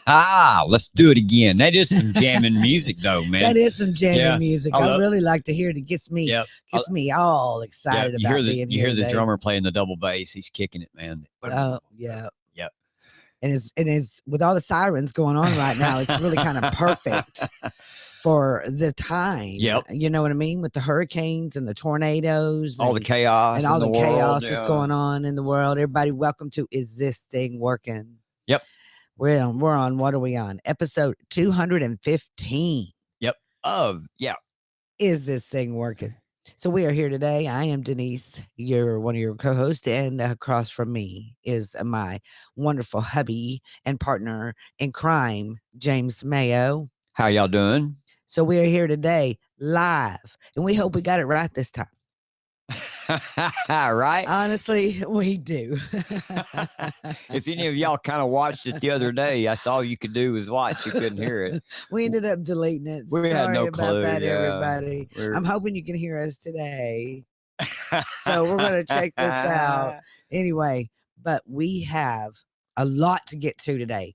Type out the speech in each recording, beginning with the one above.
Let's do it again. That is some jamming music, though, man. That is some jamming Yeah, music. I I love- really like to hear it. It gets me Yep. all excited You about hear the being you here hear the today. drummer playing the double bass. He's kicking it, man. Oh, yeah. Yep. And it's with all the sirens going on right now, it's really kind of perfect for the time. Yep. You know what I mean? With the hurricanes and the tornadoes, All the chaos and all the in chaos world, that's yeah. going on in the world. Everybody, welcome to Is This Thing Working? Yep. We're on, what are we on? Episode 215. Yep. Yeah. Is This Thing Working? So we are here today. I am Denise, one of your co-hosts, and across from me is my wonderful hubby and partner in crime, James Mayo. How y'all doing? So we are here today live, and we hope we got it right this time. Right? Honestly, we do. If any of y'all kind of watched it the other day, that's all you could do was watch. You couldn't hear it. We ended up deleting it. We had no about clue, that, yeah. everybody. We're- I'm hoping you can hear us today. So we're going to check this out. Anyway, but we have a lot to get to today.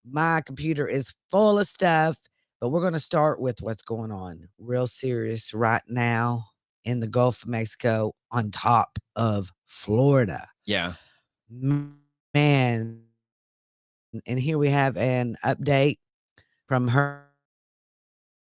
My computer is full of stuff, but we're going to start with what's going on real serious right now in the Gulf of Mexico on top of Florida. Yeah. Man. And here we have an update from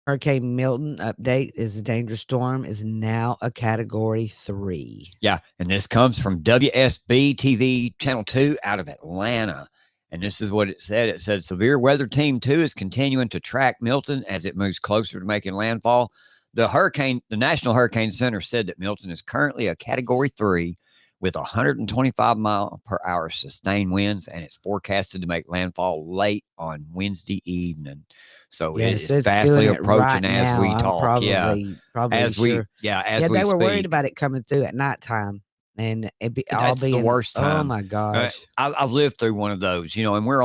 Hurricane Milton. Update is a dangerous storm is now a Category 3. Yeah. And this comes from WSB TV Channel 2 out of Atlanta. And this is what it said. It said Severe Weather Team 2 is continuing to track Milton as it moves closer to making landfall. The National Hurricane Center said that Milton is currently a Category 3 with 125 mile per hour sustained winds, and it's forecasted to make landfall late on Wednesday evening. So Yes, it is it's fastly doing it approaching right as now. we I'm talk. probably as we sure. as we they were worried speak. about it coming through at nighttime, and it be all That's the being worst time. Oh my gosh! I've lived through one of those, and we're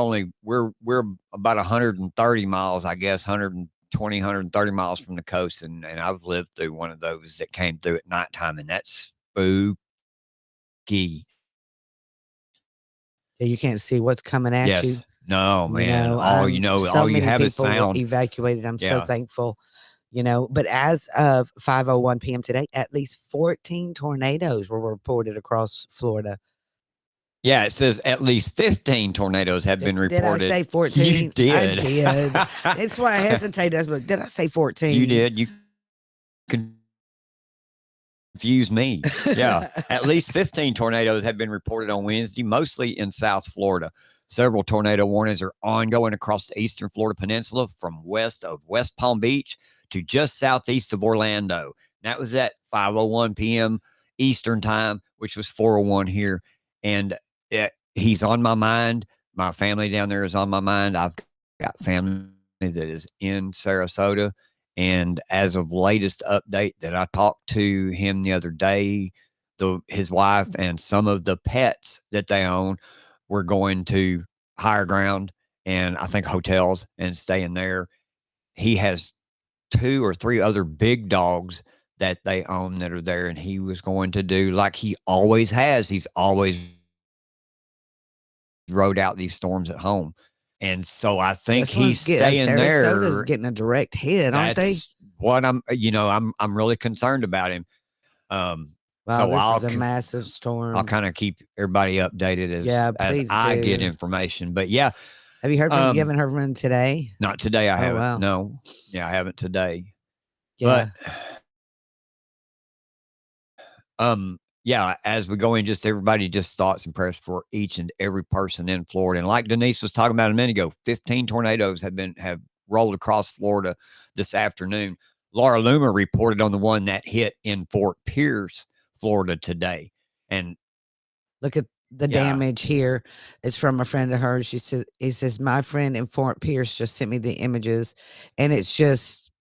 about 130 miles, I guess, 120, 130 miles from the coast, and I've lived through one of those that came through at nighttime, and that's spooky. Yeah, you can't see what's coming at you. Yes. No, man. So all you many have is people were sound. evacuated. I'm so Yeah. thankful. But as of 5:01 p.m. today, at least 14 tornadoes were reported across Florida. Yeah, it says at least 15 tornadoes have been reported. Did I say 14? You did. I did. That's why I hesitated. But did I say 14? You did. You confuse me. Yeah. At least 15 tornadoes have been reported on Wednesday, mostly in South Florida. Several tornado warnings are ongoing across the eastern Florida peninsula from west of West Palm Beach to just southeast of Orlando. That was at 5:01 p.m. Eastern time, which was 4:01 here. And he's on my mind. My family down there is on my mind. I've got family that is in Sarasota. And as of latest update that I talked to him the other day, his wife and some of the pets that they own were going to higher ground and I think hotels and staying there. He has 2 or 3 other big dogs that they own that are there, and he was going to do like he always has. He's always rode out these storms at home. And so I think he's staying there. Sarasota's getting a direct hit, aren't they? That's what I'm really concerned about him. Wow, so this is a massive storm. I'll kind of keep everybody updated as I get information. But yeah. Have you heard from him? You haven't heard from him today? Not today. I haven't. Wow. No. Yeah, I haven't today. Yeah. But yeah, as we go in, just everybody, just thoughts and prayers for each and every person in Florida. And like Denise was talking about a minute ago, 15 tornadoes have rolled across Florida this afternoon. Laura Loomer reported on the one that hit in Fort Pierce, Florida today. And look at the damage here. It's from a friend of hers. He says, my friend in Fort Pierce just sent me the images, and it's just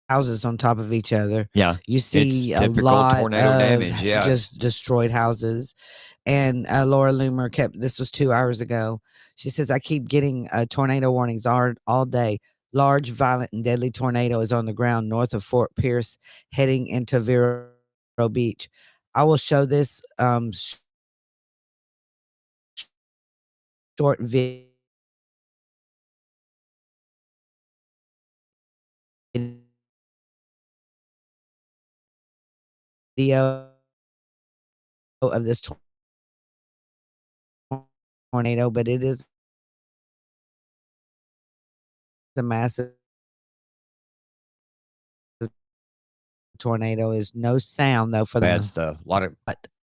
houses on top of each other. Yeah. You see a lot tornado of damage. Yeah. Just destroyed houses. And Laura Loomer this was 2 hours ago. She says, I keep getting tornado warnings all day. Large, violent, and deadly tornado is on the ground north of Fort Pierce, heading into Vero Beach. I will show this short video video of this tornado, but it is a massive tornado. Is no sound though for Bad the stuff. A lot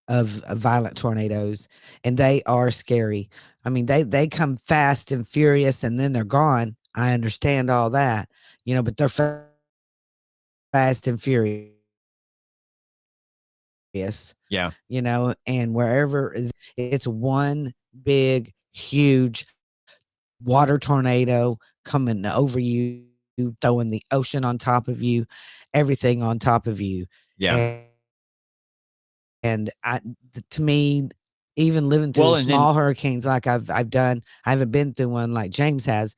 of violent tornadoes, and they are scary. I mean, they come fast and furious, and then they're gone. I understand all that, but they're fast and furious. yeah. And wherever it's one big, huge water tornado coming over you, throwing the ocean on top of you, everything on top of you. Yeah. And to me, even living through small hurricanes like I've done, I haven't been through one like James has,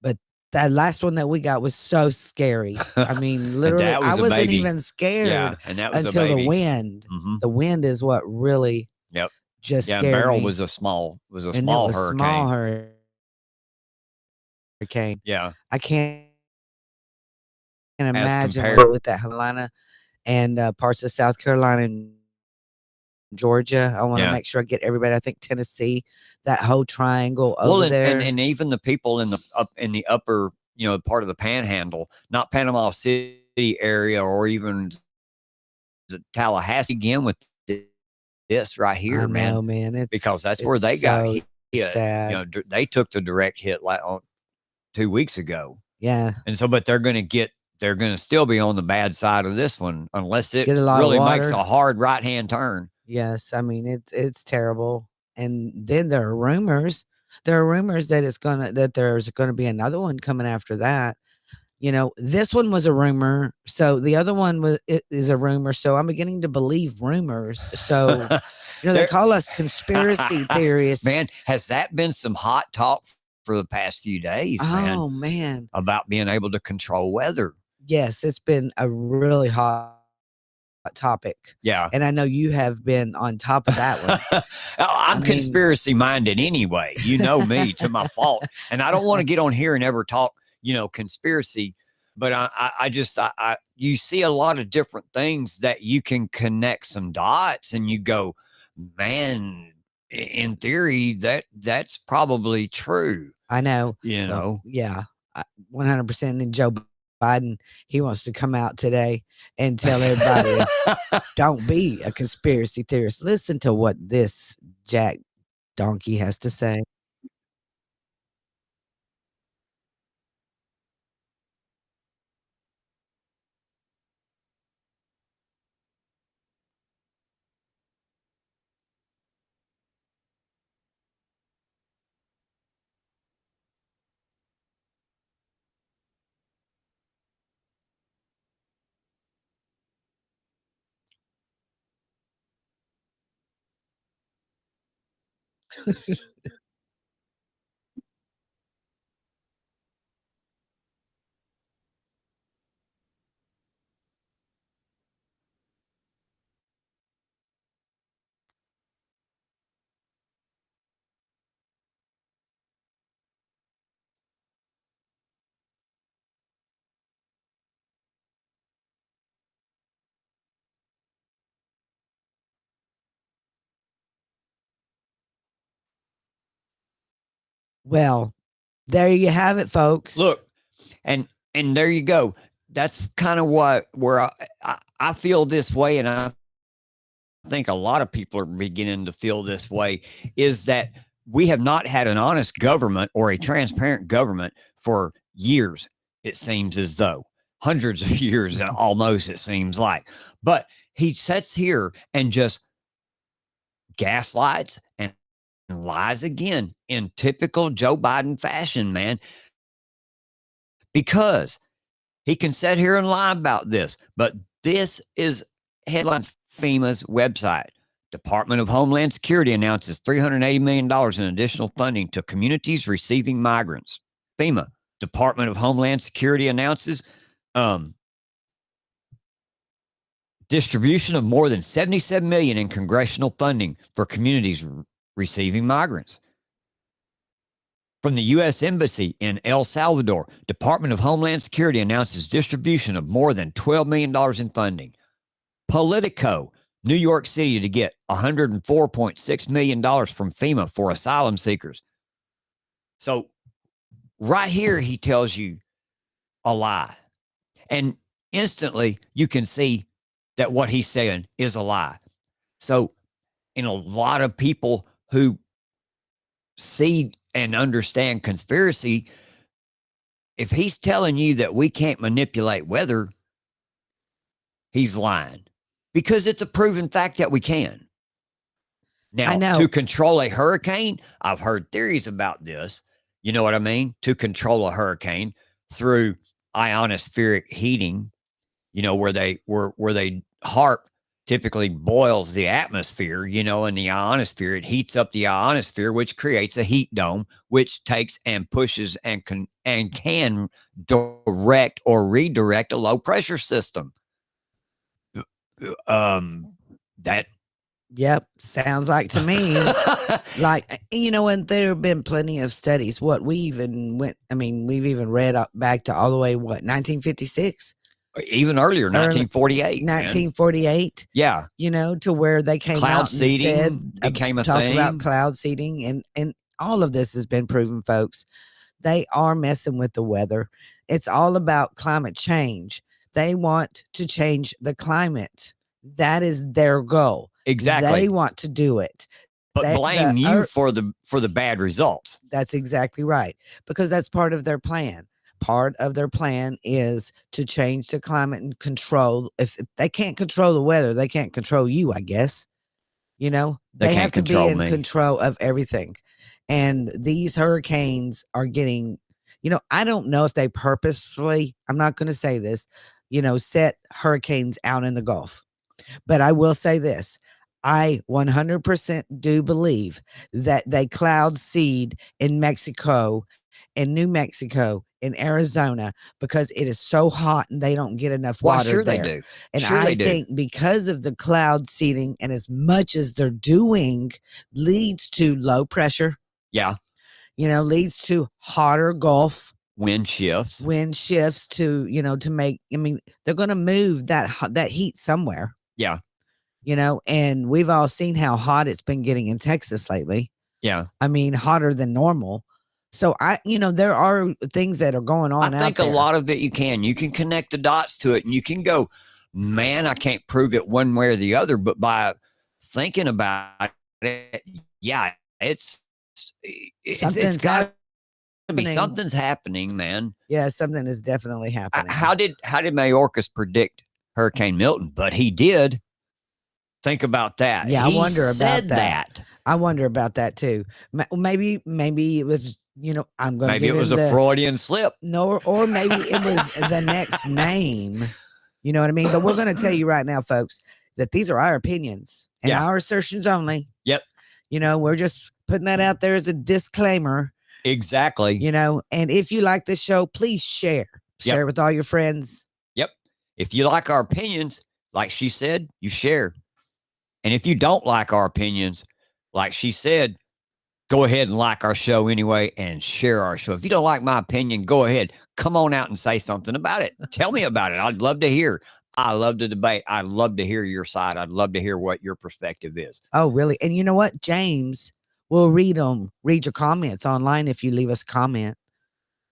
but that last one that we got was so scary. I mean, literally, I wasn't even scared and that was until a baby. the wind. Mhm. The wind is what really just scared Beryl me. was a small And small it was hurricane. Small hurricane. Yeah. I can't imagine compared- with that Helena and parts of South Carolina and Georgia. I want to make sure I get everybody. I think Tennessee, that whole triangle over there. And even the people in the upper, part of the Panhandle, not Panama City area, or even the Tallahassee again with this right here, I know, man. It's because that's where they got hit. Sad. They took the direct hit like 2 weeks ago. Yeah. And so, but they're going to still be on the bad side of this one unless it really makes a hard right-hand turn. Yes. I mean, it's terrible. And then there are rumors. There are rumors that there's going to be another one coming after that. This one was a rumor. So the other one is a rumor. So I'm beginning to believe rumors. So, they call us conspiracy theorists. Man, has that been some hot talk for the past few days, man? Oh, man. About being able to control weather. Yes, it's been a really hot topic. Yeah. And I know you have been on top of that one. I'm conspiracy minded anyway. You know me to my fault. And I don't want to get on here and ever talk, conspiracy, but I you see a lot of different things that you can connect some dots and you go, man, in theory, that's probably true. I know. Well, yeah, 100%. And then Joe Biden, he wants to come out today and tell everybody, don't be a conspiracy theorist. Listen to what this Jack Donkey has to say. Well, there you have it, folks. Look, and there you go. That's kind of where I feel this way, and I think a lot of people are beginning to feel this way, is that we have not had an honest government or a transparent government for years. It seems as though hundreds of years, almost, it seems like. But he sits here and just gaslights and lies again in typical Joe Biden fashion, man, because he can sit here and lie about this. But this is headlines. FEMA's website. Department of Homeland Security announces $380 million in additional funding to communities receiving migrants. FEMA. Department of Homeland Security announces distribution of more than $77 million in congressional funding for communities receiving migrants. From the U.S. Embassy in El Salvador, Department of Homeland Security announces distribution of more than $12 million in funding. Politico, New York City to get $104.6 million from FEMA for asylum seekers. So right here, he tells you a lie. And instantly you can see that what he's saying is a lie. So, a lot of people who see and understand conspiracy, if he's telling you that we can't manipulate weather, he's lying, because it's a proven fact that we can. I Now, know. to control a hurricane, I've heard theories about this. You know what I mean? To control a hurricane through ionospheric heating, where they HAARP typically boils the atmosphere, and the ionosphere, it heats up the ionosphere, which creates a heat dome, which takes and pushes and can direct or redirect a low pressure system. That Yep, sounds like to me. And there have been plenty of studies. We've even read up back to all the way, 1956? Even earlier, 1948. 1948. Yeah. To where they came cloud out seeding and said, became a talk thing. about cloud seeding, and all of this has been proven, folks. They are messing with the weather. It's all about climate change. They want to change the climate. That is their goal. Exactly. They want to do it. But blame you for the bad results. That's exactly right. Because that's part of their plan. Part of their plan is to change the climate and control. If they can't control the weather, they can't control you, I guess. They have to be in control of everything. And these hurricanes are getting, I don't know if they purposefully, I'm not going to say this, set hurricanes out in the Gulf. But I will say this. I 100% do believe that they cloud seed in Mexico, in New Mexico, in Arizona, because it is so hot and they don't get enough water sure there. They do. And sure I think because of the cloud seeding, and as much as they're doing, leads to low pressure. Yeah. Leads to hotter Gulf. Wind shifts to, to make, they're going to move that heat somewhere. Yeah. And we've all seen how hot it's been getting in Texas lately. Yeah. Hotter than normal. So there are things that are going on. I think a lot of it you can connect the dots to it, and you can go, man, I can't prove it one way or the other, but by thinking about it, yeah, it's got to be something's happening, man. Yeah, something is definitely happening. How did Mayorkas predict Hurricane Milton? But he did. Think about that. Yeah, he I wonder said about that. I wonder about that too. Maybe it was, I'm going to maybe it was a Freudian slip. No, or maybe it was the next name. You know what I mean? But we're going to tell you right now, folks, that these are our opinions and our assertions only. Yep. We're just putting that out there as a disclaimer. Exactly. And if you like this show, please share it with all your friends. Yep. If you like our opinions, like she said, you share. And if you don't like our opinions, like she said, go ahead and like our show anyway and share our show. If you don't like my opinion, go ahead. Come on out and say something about it. Tell me about it. I'd love to hear. I love to debate. I'd love to hear your side. I'd love to hear what your perspective is. Oh, really? And you know what? James will read your comments online if you leave us a comment.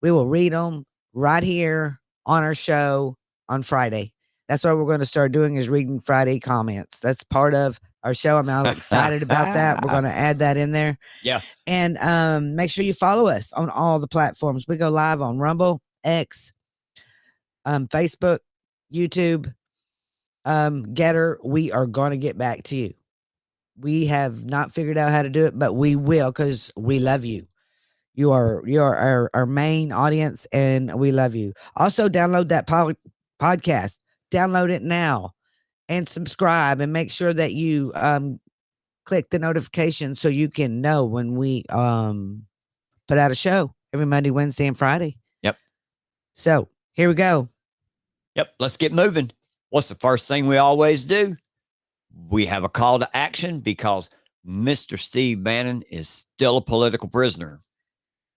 We will read them right here on our show on Friday. That's what we're going to start doing, is reading Friday comments. That's part of our show. I'm all excited about that. We're going to add that in there. Yeah. And make sure you follow us on all the platforms. We go live on Rumble, X, Facebook, YouTube, Getter. We are going to get back to you. We have not figured out how to do it, but we will, because we love you. You are our main audience, and we love you. Also, download that podcast. Download it now and subscribe, and make sure that you click the notification so you can know when we put out a show every Monday, Wednesday, and Friday. Yep. So here we go. Yep. Let's get moving. What's the first thing we always do? We have a call to action, because Mr. Steve Bannon is still a political prisoner.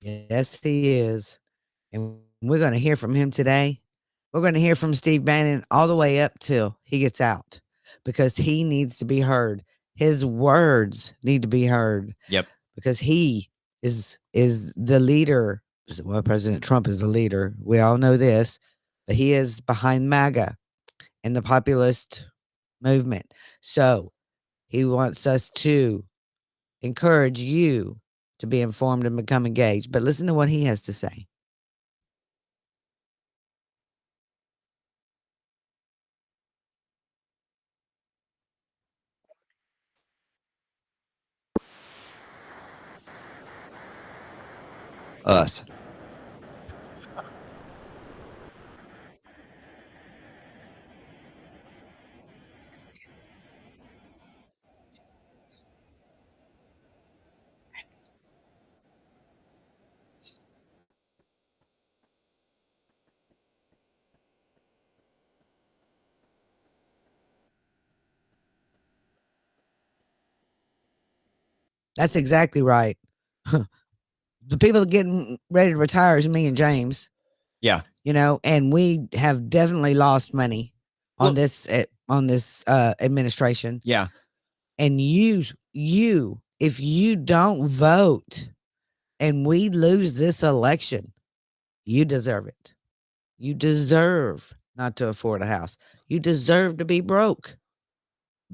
Yes, he is. And we're going to hear from him today. We're going to hear from Steve Bannon all the way up till he gets out. because he needs to be heard. His words need to be heard. Yep. Because he is the leader. Well, President Trump is the leader. We all know this, but he is behind MAGA and the populist movement. So he wants us to encourage you to be informed and become engaged. But listen to what he has to say. Us. That's exactly right. The people getting ready to retire is me and James. Yeah. You know, and we have definitely lost money on this administration. Yeah. And you, if you don't vote and we lose this election, you deserve it. You deserve not to afford a house. You deserve to be broke.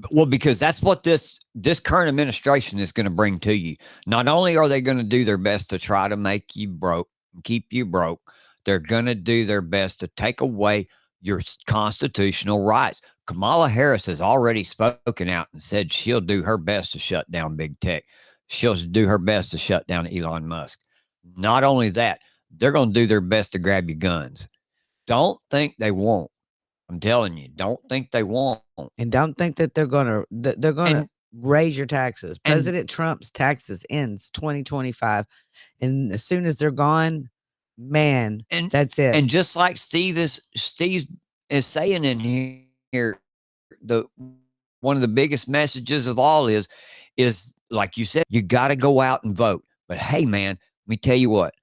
Well, because that's what this current administration is going to bring to you. Not only are they going to do their best to try to make you broke, keep you broke, they're going to do their best to take away your constitutional rights. Kamala Harris has already spoken out and said she'll do her best to shut down big tech. She'll do her best to shut down Elon Musk. Not only that, they're going to do their best to grab your guns. Don't think they won't. I'm telling you, don't think they won't. And don't think that they're going to raise your taxes. President Trump's taxes ends 2025. And as soon as they're gone, man, that's it. And just like Steve is saying in here, one of the biggest messages of all is like you said, you got to go out and vote. But hey, man, let me tell you what.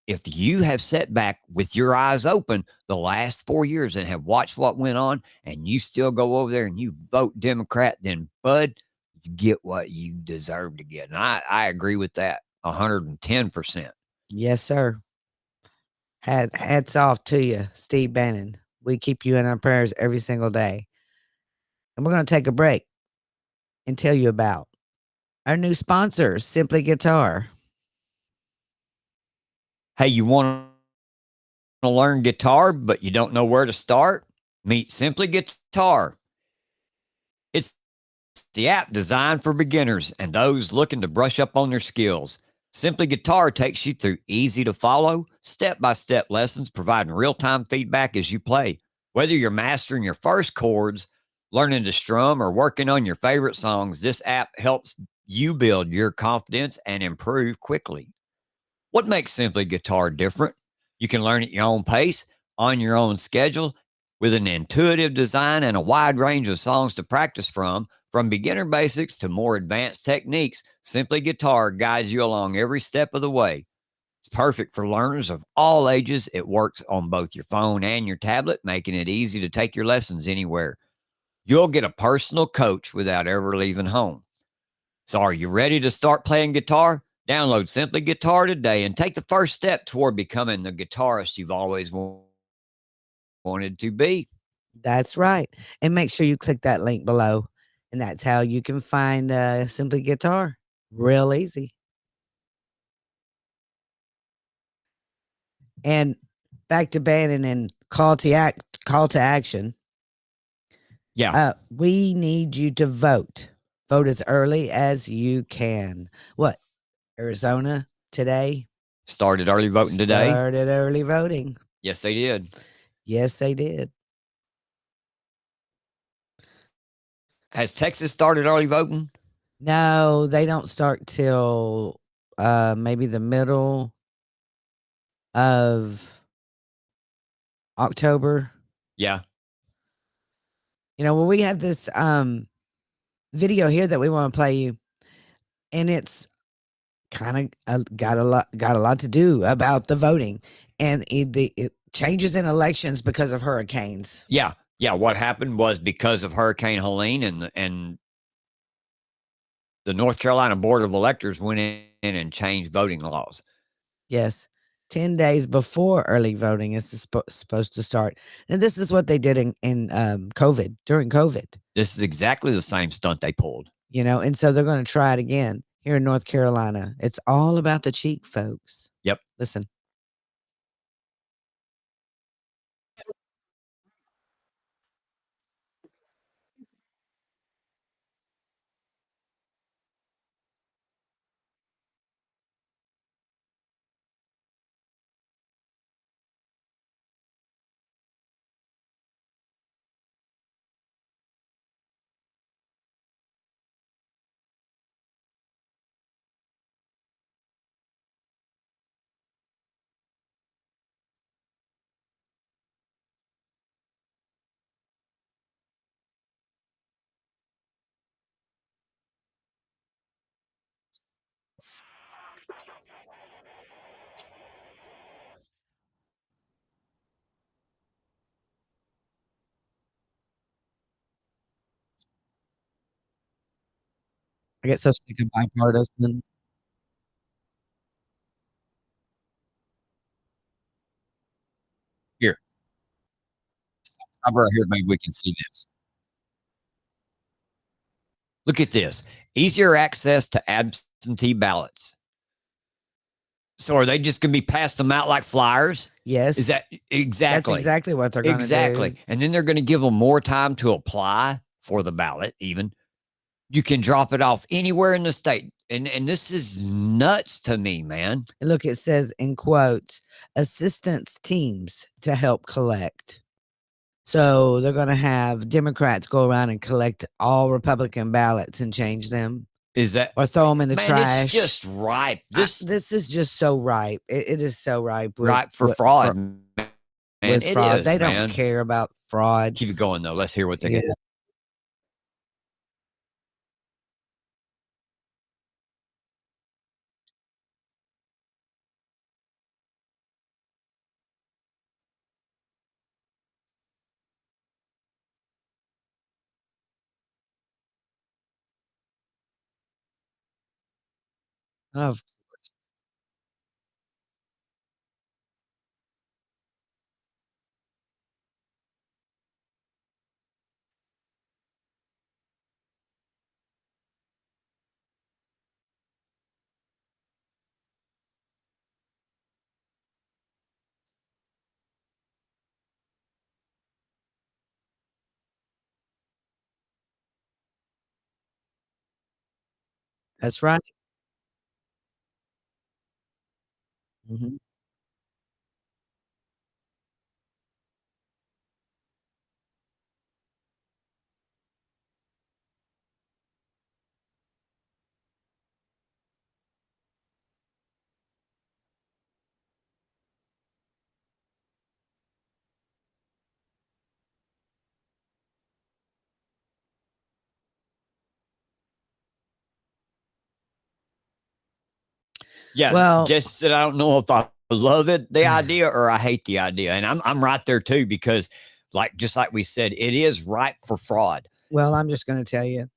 If you have sat back with your eyes open the last 4 years and have watched what went on, and you still go over there and you vote Democrat, then bud, you get what you deserve to get. And I agree with that 110%. Yes, sir. Hats off to you, Steve Bannon. We keep you in our prayers every single day. And we're going to take a break and tell you about our new sponsor, Simply Guitar. Hey, you want to learn guitar, but you don't know where to start? Meet Simply Guitar. It's the app designed for beginners and those looking to brush up on their skills. Simply Guitar takes you through easy to follow, step-by-step lessons, providing real-time feedback as you play. Whether you're mastering your first chords, learning to strum, or working on your favorite songs, this app helps you build your confidence and improve quickly. What makes Simply Guitar different? You can learn at your own pace, on your own schedule, with an intuitive design and a wide range of songs to practice from beginner basics to more advanced techniques. Simply Guitar guides you along every step of the way. It's perfect for learners of all ages. It works on both your phone and your tablet, making it easy to take your lessons anywhere. You'll get a personal coach without ever leaving home. So are you ready to start playing guitar? Download Simply Guitar today and take the first step toward becoming the guitarist you've always wanted to be. That's right. And make sure you click that link below. And that's how you can find Simply Guitar. Real easy. And back to Bannon and call to action. Yeah. We need you to vote. Vote as early as you can. What? Arizona today? Started early voting today? Started early voting. Yes, they did. Yes, they did. Has Texas started early voting? No, they don't start till maybe the middle of October. Yeah. You know, well, we have this video here that we want to play you, and it's kind of got a lot to do about the voting and it changes in elections because of hurricanes. Yeah. Yeah, what happened was because of Hurricane Helene and the North Carolina Board of Electors went in and changed voting laws. Yes. 10 days before early voting is supposed to start. And this is what they did in COVID, during COVID, This is exactly the same stunt they pulled. and so they're going to try it again here in North Carolina. It's all about the cheek, folks. Yep. Listen. I get so sick of bipartisan. Here, stop right here. Maybe we can see this. Look at this. Easier access to absentee ballots. So are they just going to be passed them out like flyers? Yes. Is that exactly? That's exactly what they're going to do. Exactly. And then they're going to give them more time to apply for the ballot, even. You can drop it off anywhere in the state. And this is nuts to me, man. And look, it says in quotes, assistance teams to help collect. So they're going to have Democrats go around and collect all Republican ballots and change them. Is that or throw them in the man, trash? It's just ripe. This is just so ripe. It is so ripe. Ripe for fraud. Man, with fraud. Is, they don't man. care about fraud. Keep it going though. Let's hear what they get. Of That's right. Mhm. Yeah. Well, Just that I don't know if I love it, the idea, or I hate the idea. And I'm right there too, because just like we said, it is ripe for fraud. well, I'm just going to tell you.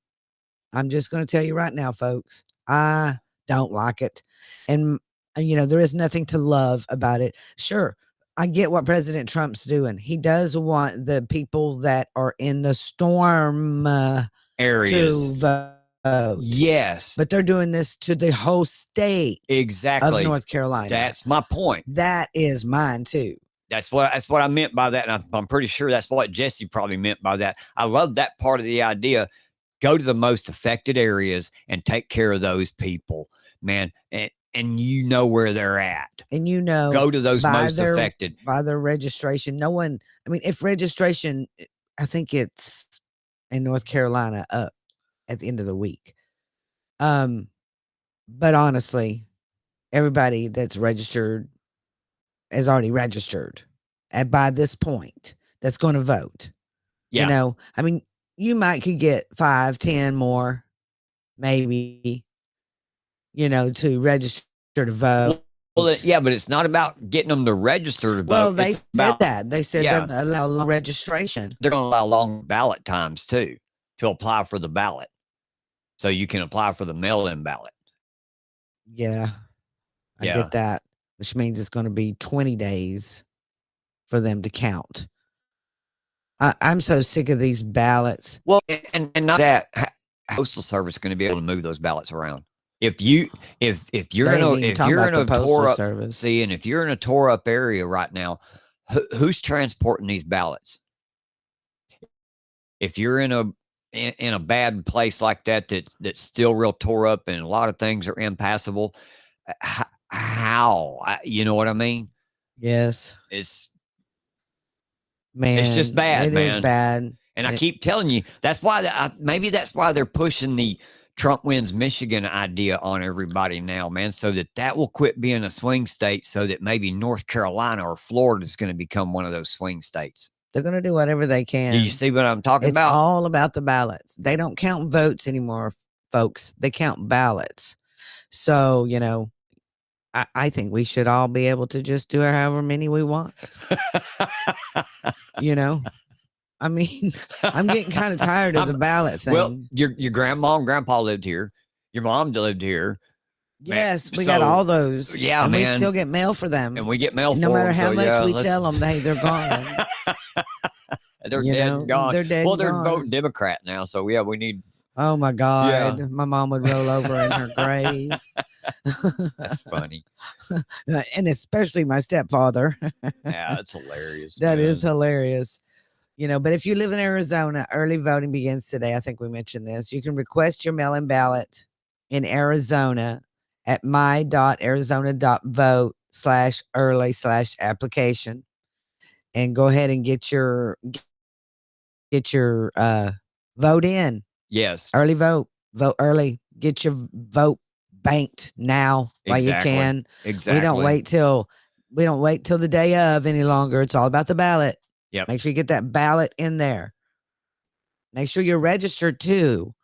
I'm just going to tell you right now, folks. I don't like it. And there is nothing to love about it. Sure, I get what President Trump's doing. He does want the people that are in the storm Areas. to vote. Yes. But they're doing this to the whole state Exactly. of North Carolina. That's my point. That is mine too. That's what I meant by that. And I'm pretty sure that's what Jesse probably meant by that. I love that part of the idea. Go to the most affected areas and take care of those people, man. And you know where they're at. And go to those most affected. By their registration. No one, if registration, I think it's in North Carolina up at the end of the week. But honestly, everybody that's registered is already registered. And by this point, that's going to vote. Yeah. You might could get 5, 10 more, maybe, to register to vote. Well, yeah, but it's not about getting them to register to vote. Well, they It's said about, that. They said yeah, they're gonna allow long registration. they're going to allow long ballot times too to apply for the ballot. So you can apply for the mail-in ballot. Yeah, I Yeah. get that, which means it's going to be 20 days for them to count. I'm so sick of these ballots. Well, and not that Postal Service is going to be able to move those ballots around. If you're They in ain't a even talking about the Postal tore up Service. and if you're in a tore up area right now, who's transporting these ballots? If you're in a bad place like that's still real tore up and a lot of things are impassable, how? You know what I mean? Yes, It's man, just bad, It man. is bad. And I keep telling you, that's why maybe that's why they're pushing the Trump wins Michigan idea on everybody now, man, so that will quit being a swing state, so that maybe North Carolina or Florida is going to become one of those swing states. They're going to do whatever they can. Do you see what I'm talking about? It's all about the ballots. They don't count votes anymore, folks. They count ballots. So, you know, I think we should all be able to just do however many we want. You know, I mean, I'm getting kind of tired of the ballot thing. Well, your grandma and grandpa lived here. Your mom lived here. Yes, we got all those. Yeah, and man. We still get mail for them. And we get mail for no matter them, how so much yeah, we tell them, hey, they're gone. They're dead and gone. They're dead. Well, and they're gone. voting Democrat now, so yeah, we need. Oh my God, Yeah. my mom would roll over in her grave. That's funny. And especially my stepfather. Yeah, that's hilarious. That man. is hilarious. You know, but if you live in Arizona, early voting begins today. I think we mentioned this. You can request your mail-in ballot in Arizona at my.arizona.vote/early/application, and go ahead and get your vote in. Yes. Early vote early. Get your vote banked now while you can. Exactly. We don't wait till the day of any longer. It's all about the ballot. Yep. Make sure you get that ballot in there. Make sure you're registered too.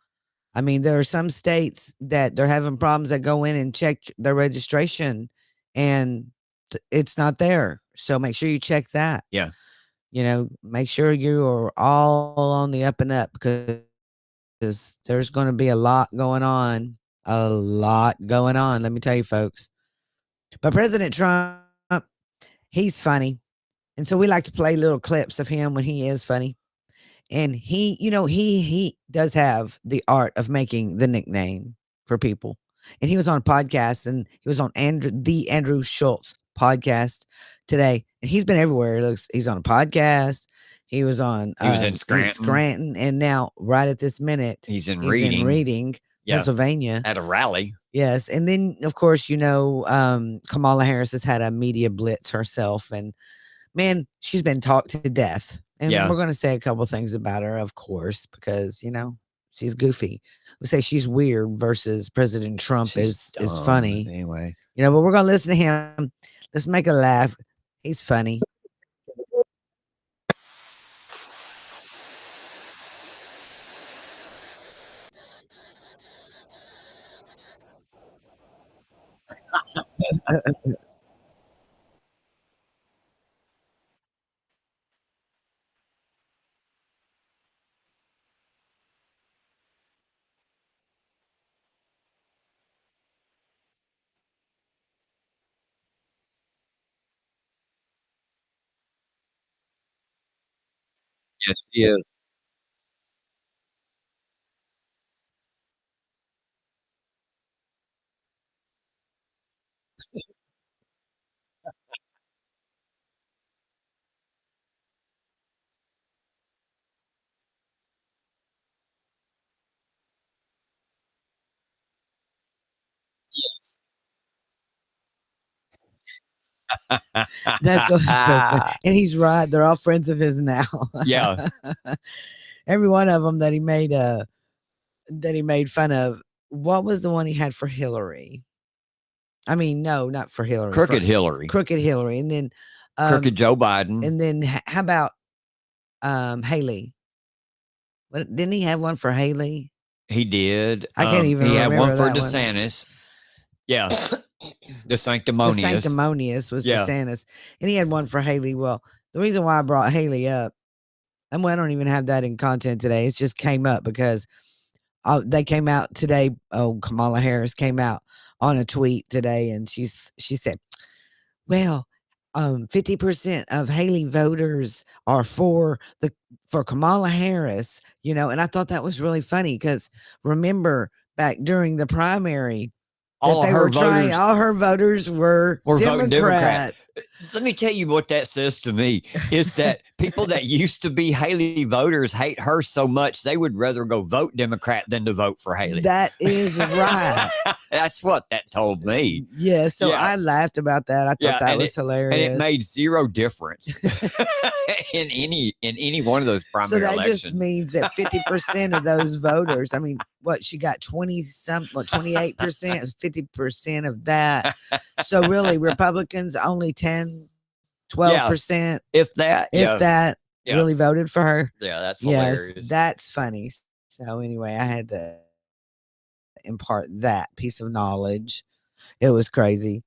I mean, there are some states that they're having problems that go in and check their registration and it's not there. So make sure you check that. Yeah. You know, make sure you are all on the up and up, because there's going to be a lot going on. A lot going on. Let me tell you, folks. But President Trump, he's funny. And so we like to play little clips of him when he is funny. And he, you know, he does have the art of making the nickname for people. And he was on a podcast, and he was on the Andrew Schultz podcast today. And he's been everywhere. He's on a podcast. He was on. He was in Scranton. And now, right at this minute, he's in Reading, yeah. Pennsylvania, at a rally. Yes. And then, of course, you know, Kamala Harris has had a media blitz herself, and man, she's been talked to death. And we're going to say a couple things about her, of course, because, you know, she's goofy. We say she's weird versus President Trump is funny. Anyway, you know, but we're going to listen to him. Let's make a laugh. He's funny. yes, he is. Yes. That's so funny. And he's right. They're all friends of his now. Yeah. Every one of them that he made fun of. What was the one he had for Hillary? I mean, no, not for Hillary. Crooked Hillary. Crooked Hillary. And then Crooked Joe Biden. And then how about Haley? Didn't he have one for Haley? He did. I can't even He had remember one for that DeSantis. Yeah. The sanctimonious. Was Yeah. DeSantis, and he had one for Haley. Well, the reason why I brought Haley up, and I don't even have that in content today. It just came up because they came out today. Oh, Kamala Harris came out on a tweet today, and she said, well, 50% of Haley voters are for Kamala Harris, and I thought that was really funny because remember back during the primary all her voters were Democrat. Let me tell you what that says to me is that people that used to be Haley voters hate her so much they would rather go vote Democrat than to vote for Haley. That is right. That's what that told me. Yeah, so I laughed about that. I thought that was hilarious. And it made zero difference in any one of those primary elections. So that just means that 50% of those voters, I mean, she got 28%, 50% of that. So really Republicans only 10, 12%. If that really voted for her. Yeah, that's hilarious. Yes, that's funny. So anyway, I had to impart that piece of knowledge. It was crazy.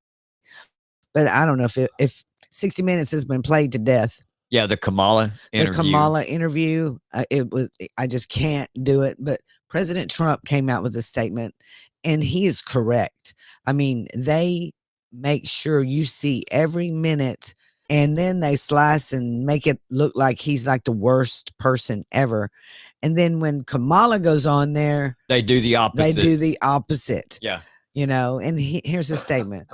But I don't know if 60 Minutes has been played to death. Yeah, the Kamala interview. I just can't do it. But President Trump came out with a statement, and he is correct. I mean, they make sure you see every minute, and then they slice and make it look like he's like the worst person ever. And then when Kamala goes on there, they do the opposite. Yeah. And here's his statement.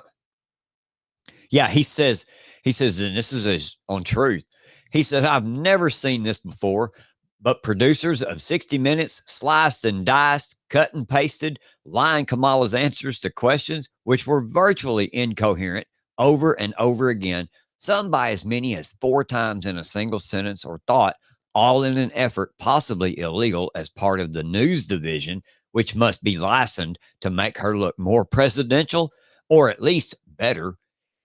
Yeah, he says, and this is on Truth. He said, I've never seen this before, but producers of 60 Minutes sliced and diced, cut and pasted, lying Kamala's answers to questions, which were virtually incoherent over and over again, some by as many as 4 times in a single sentence or thought, all in an effort possibly illegal as part of the news division, which must be licensed to make her look more presidential or at least better.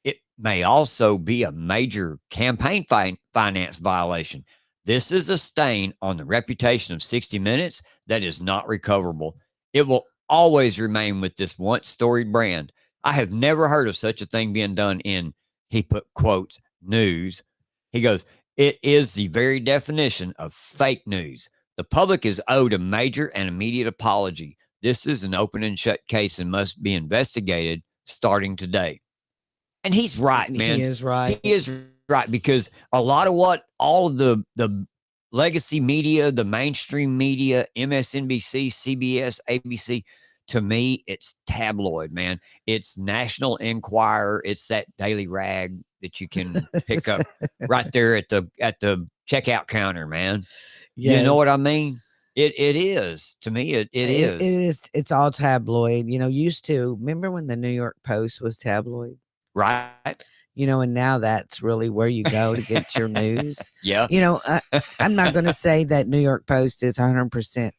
It may also be a major campaign finance violation. This is a stain on the reputation of 60 Minutes that is not recoverable. It will always remain with this once storied brand. I have never heard of such a thing being done in, he put quotes, news. He goes, it is the very definition of fake news. The public is owed a major and immediate apology. This is an open and shut case and must be investigated starting today. And he's right, man. He is right. He is right, because a lot of what all of the legacy media, the mainstream media, MSNBC, CBS, ABC, to me, it's tabloid, man. It's National Enquirer. It's that Daily Rag that you can pick up right there at the checkout counter, man. Yes. You know what I mean? It is, to me, it is. It's all tabloid. Used to, remember when the New York Post was tabloid? Right. And now that's really where you go to get your news. Yeah. I'm not going to say that New York Post is 100%,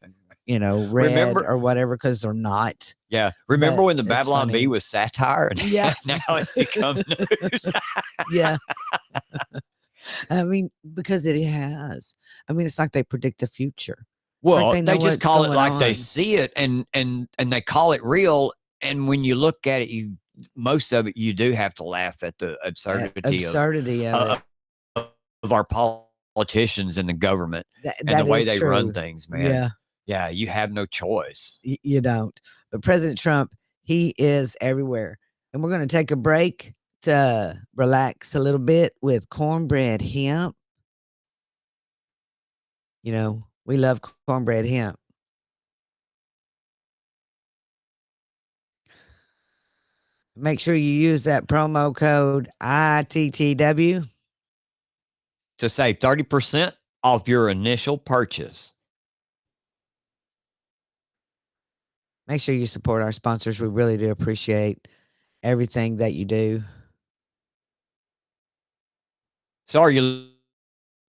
red or whatever, because they're not. Yeah. Remember when the Babylon Bee was satire? And yeah. Now it's become news. Yeah. I mean, because it has. I mean, it's like they predict the future. Well, they just call it like they see it, and they call it real. And when you look at it, most of it, you do have to laugh at the absurdity of our politicians and the government and the way they run things, man. Yeah, you have no choice. You don't. But President Trump, he is everywhere. And we're going to take a break to relax a little bit with cornbread hemp. We love cornbread hemp. Make sure you use that promo code ITTW to save 30% off your initial purchase. Make sure you support our sponsors. We really do appreciate everything that you do. So are you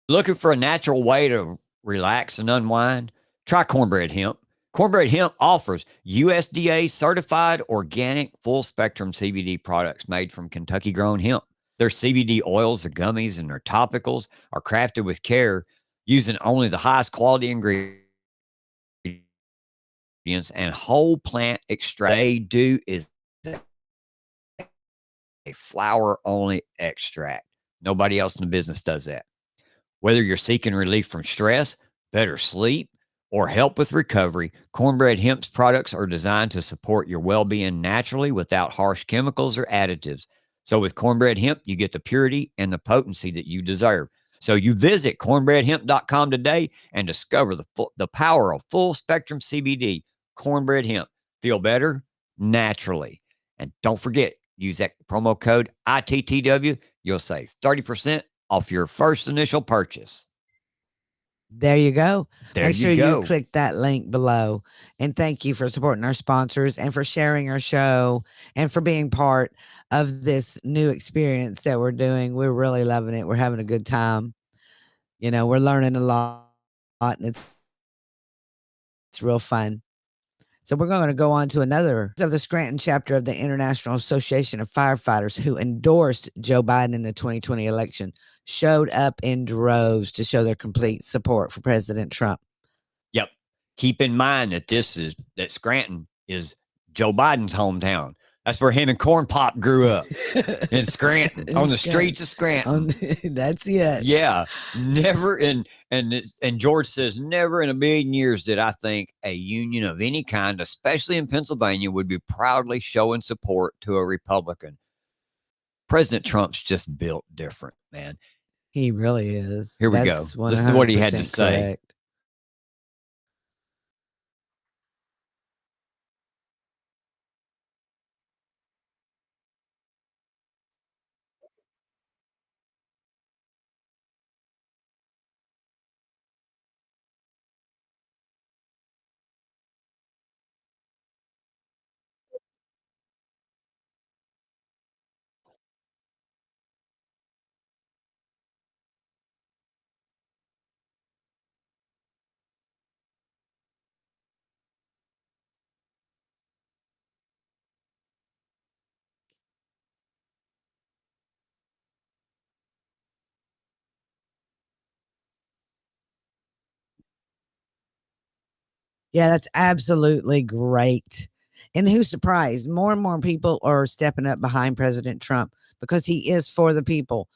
looking for a natural way to relax and unwind? Try cornbread hemp. Cornbread Hemp offers USDA certified organic full spectrum CBD products made from Kentucky grown hemp. Their CBD oils, the gummies, and their topicals are crafted with care using only the highest quality ingredients and whole plant extract. They do is a flour-only extract. Nobody else in the business does that. Whether you're seeking relief from stress, better sleep, or help with recovery, Cornbread Hemp's products are designed to support your well-being naturally without harsh chemicals or additives. So with Cornbread Hemp, you get the purity and the potency that you deserve. So you visit cornbreadhemp.com today and discover the power of full spectrum CBD. Cornbread Hemp. Feel better naturally. And don't forget, use that promo code ITTW. You'll save 30% off your first initial purchase. There you go. There Make sure you go. you click that link below. And thank you for supporting our sponsors and for sharing our show and for being part of this new experience that we're doing. We're really loving it. We're having a good time. You know, we're learning a lot and it's real fun. So we're going to go on to another of the Scranton chapter of the International Association of Firefighters who endorsed Joe Biden in the 2020 election, showed up in droves to show their complete support for President Trump. Yep. Keep in mind that Scranton is Joe Biden's hometown. That's where him and Corn Pop grew up in Scranton, on the streets of Scranton. That's it. Yeah, never and George says never in a million years did I think a union of any kind, especially in Pennsylvania, would be proudly showing support to a Republican. President Trump's just built different, man. He really is. Here we go. This is what he had to say. Correct. Yeah, that's absolutely great. And who's surprised? More and more people are stepping up behind President Trump because he is for the people.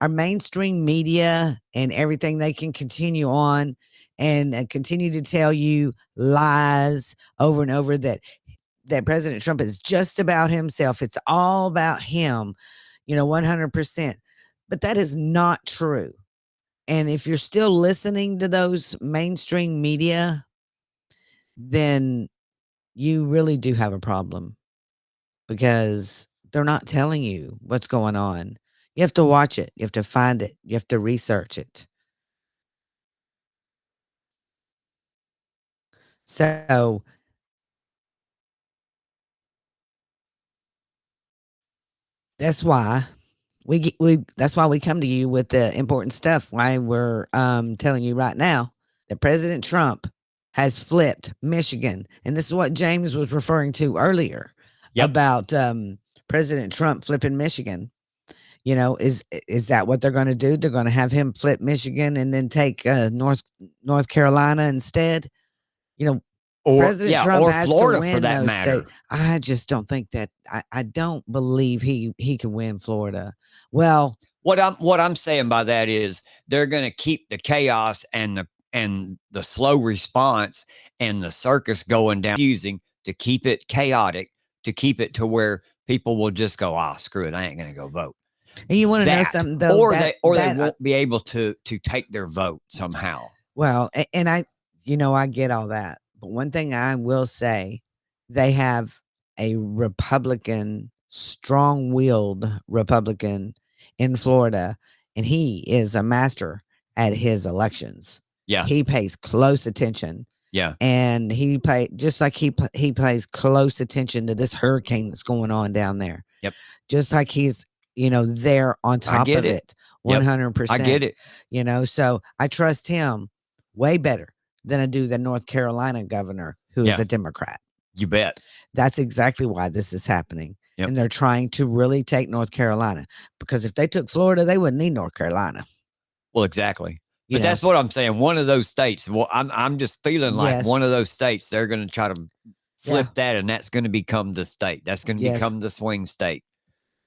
Our mainstream media and everything, they can continue on and continue to tell you lies over and over that President Trump is just about himself. It's all about him, 100%. But that is not true. And if you're still listening to those mainstream media, then you really do have a problem because they're not telling you what's going on. You have to watch it. You have to find it. You have to research it. So that's why that's why we come to you with the important stuff. Why we're telling you right now that President Trump has flipped Michigan. And this is what James was referring to earlier about President Trump flipping Michigan. Is that what they're going to do? They're going to have him flip Michigan and then take North Carolina instead. Or President Trump or has Florida to win for that those matter. states. I just don't think that. I don't believe he can win Florida. Well, what I'm saying by that is they're going to keep the chaos and the slow response and the circus going down, using to keep it chaotic, to keep it to where people will just go, screw it, I ain't going to go vote. And you want to know something though, or they won't be able to take their vote somehow. Well, and I get all that, but one thing I will say, they have a Republican, strong-willed Republican in Florida, and he is a master at his elections. Yeah, he pays close attention. Yeah, and he just like he pays close attention to this hurricane that's going on down there. Yep, just like he's there on top of it 100%. I get it. So I trust him way better than I do the North Carolina governor who is a Democrat. You bet. That's exactly why this is happening. Yep. And they're trying to really take North Carolina, because if they took Florida, they wouldn't need North Carolina. Well, exactly. But that's what I'm saying. One of those states. Well, I'm just feeling like one of those states, they're going to try to flip that, and that's going to become the state. That's going to become the swing state.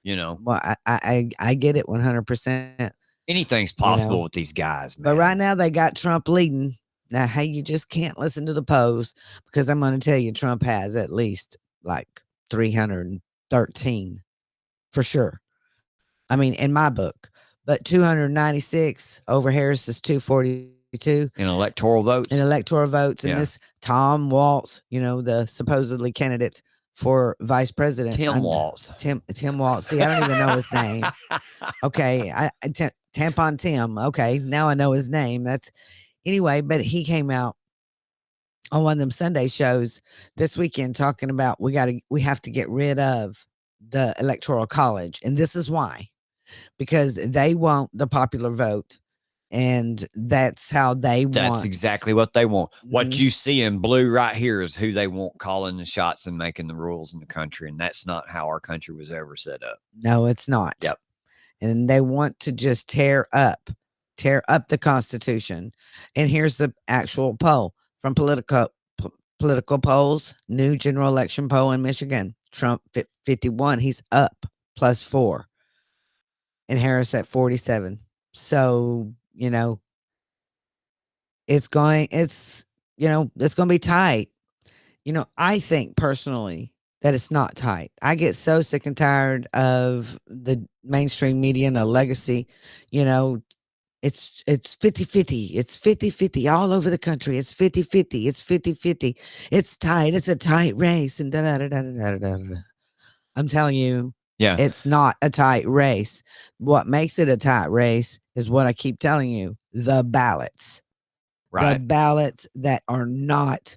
You know, Well, I get it 100%. anything's possible with these guys, man. But right now they got Trump leading. Now, hey, you just can't listen to the polls because I'm going to tell you, Trump has at least like 313 for sure. I mean, in my book, but 296 over Harris is 242 in electoral votes. And this Tom Waltz, the supposedly candidate for vice president. Tim Waltz. Tim Waltz. See, I don't even know his name. Okay. Tampon Tim. Okay. Now I know his name. Anyway, but he came out on one of them Sunday shows this weekend talking about we have to get rid of the electoral college. And this is why, because they want the popular vote. And that's how they want. That's exactly what they want. What you see in blue right here is who they want calling the shots and making the rules in the country. And that's not how our country was ever set up. No, it's not. Yep. And they want to just tear up the Constitution. And here's the actual poll from political polls, new general election poll in Michigan. Trump 51, he's up +4. And Harris at 47. So, it's going to be tight. I think personally that it's not tight. I get so sick and tired of the mainstream media and the legacy. It's 50-50. It's 50-50 all over the country. It's 50-50. It's 50-50. It's tight. It's a tight race. And I'm telling you, it's not a tight race. What makes it a tight race is what I keep telling you, the ballots. Right. The ballots that are not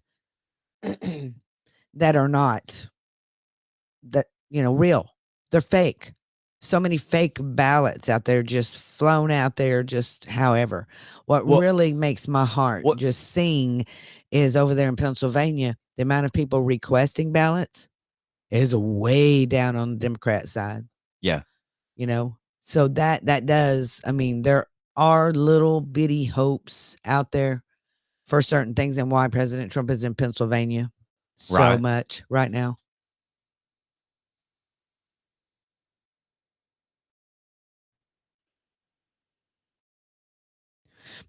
real. They're fake. So many fake ballots out there, just flown out there, just however. What really makes my heart just sing is over there in Pennsylvania, the amount of people requesting ballots is way down on the Democrat side. Yeah. So that does, there are little bitty hopes out there for certain things and why President Trump is in Pennsylvania so much right now.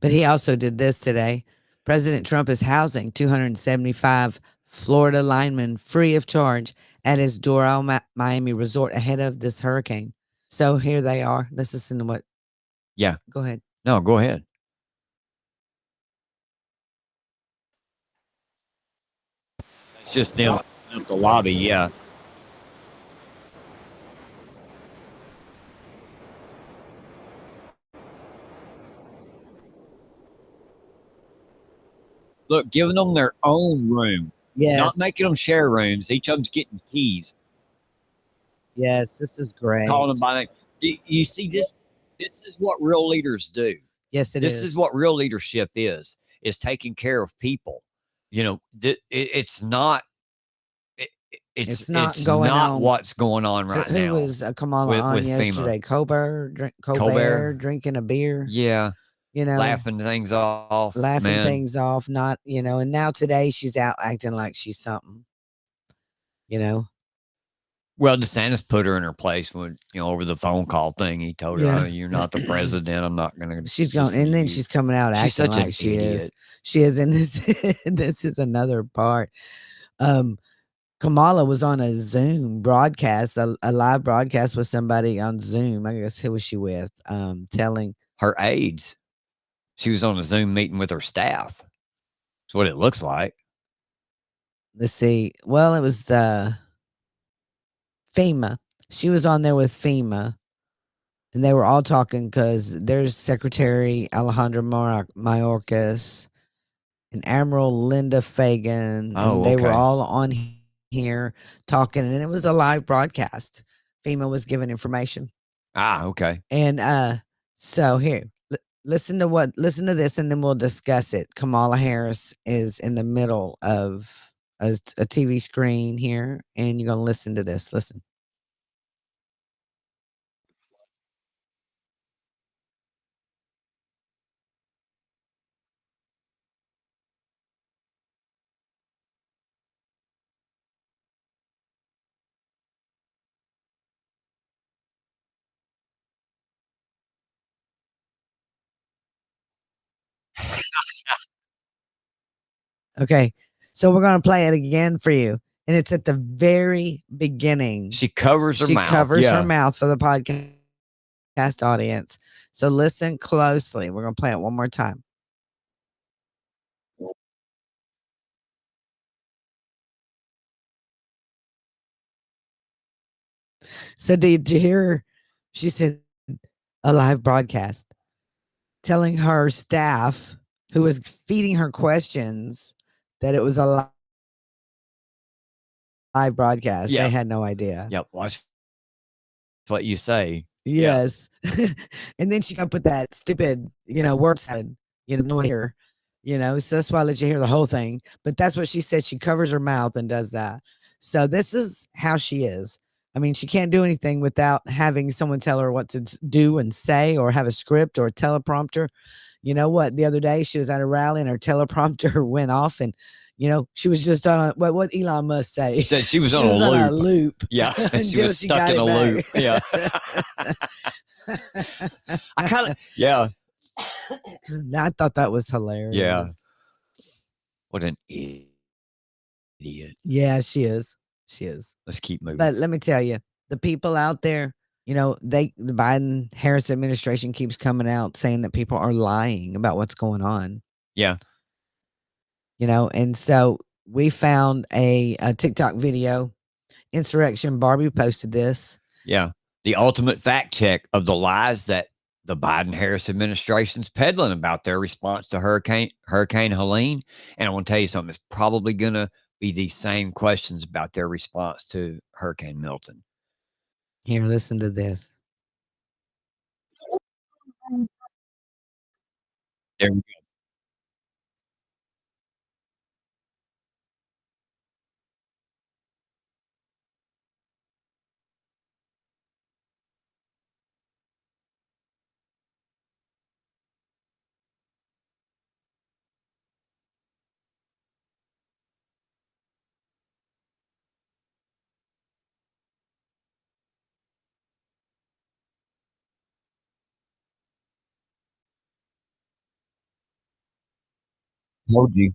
But he also did this today. President Trump is housing 275 Florida linemen free of charge at his Doral, Miami resort ahead of this hurricane. So here they are. Let's listen to what. Yeah. Go ahead. No, go ahead. It's just them at the lobby. Yeah. Look, giving them their own room. Yes. Not making them share rooms. Each of them's getting keys. Yes, this is great. Calling them by name. Do you see this? This is what real leaders do. Yes, this is what real leadership is taking care of people. It's not. It's not what's going on right now. Who was Kamala on yesterday? Colbert drinking a beer. Yeah. Laughing things off. Not, and now today she's out acting like she's something. Well, DeSantis put her in her place when, over the phone call thing. He told her, "Oh, you're not the president. I'm not going to." She's going, and then she's coming out acting like she is. She is in this. This is another part. Kamala was on a Zoom broadcast, a live broadcast with somebody on Zoom. I guess who was she with? Telling her aides. She was on a Zoom meeting with her staff. That's what it looks like. Let's see. Well, it was FEMA. She was on there with FEMA, and they were all talking because there's Secretary Alejandro Mayorkas and Admiral Linda Fagan. And they were all on here talking, and it was a live broadcast. FEMA was giving information. Okay. And so here, listen to this, and then we'll discuss it. Kamala Harris is in the middle of a TV screen here, and you're gonna listen to this. Listen. Okay. So we're gonna play it again for you, and it's at the very beginning. She covers her She mouth. covers her Yeah. mouth for the podcast audience. So listen closely. We're gonna play it one more time. So did you hear her? She said a live broadcast telling her staff who was feeding her questions that it was a live broadcast. Yeah. They had no idea. Yep. Watch what you say. Yes. And then she got put that stupid, word salad, no one hear, so that's why I let you hear the whole thing. But that's what she said. She covers her mouth and does that. So this is how she is. I mean, she can't do anything without having someone tell her what to do and say, or have a script or a teleprompter. You know what? The other day she was at a rally and her teleprompter went off, and she was just on what Elon Musk say. Said she was She on was a on loop. a loop. Yeah. She until was she stuck got in it a loop. back. Yeah. I kind of, yeah. I thought that was hilarious. What an idiot. Yeah, she is. She is. Let's keep moving. But let me tell you, the people out there, the Biden Harris administration keeps coming out saying that people are lying about what's going on. Yeah. And so we found a TikTok video. Insurrection Barbie posted this. Yeah. The ultimate fact check of the lies that the Biden Harris administration's peddling about their response to Hurricane Helene. And I want to tell you something, it's probably going to be these same questions about their response to Hurricane Milton. Here, listen to this. There we go. Told you.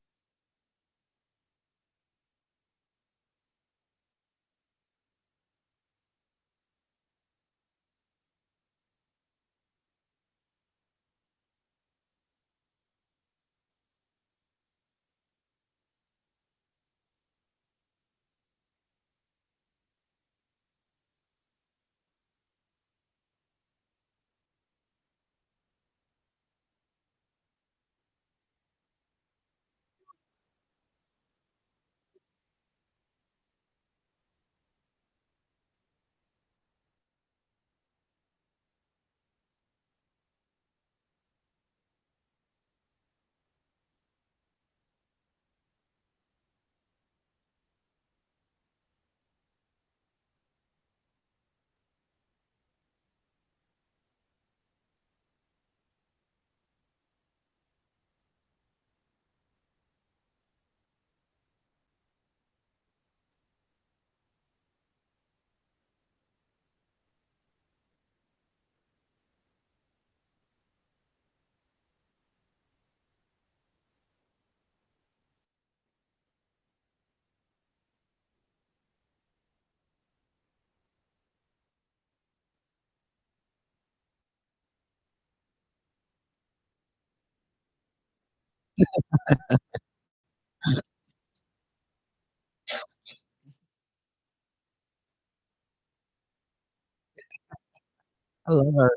I love her.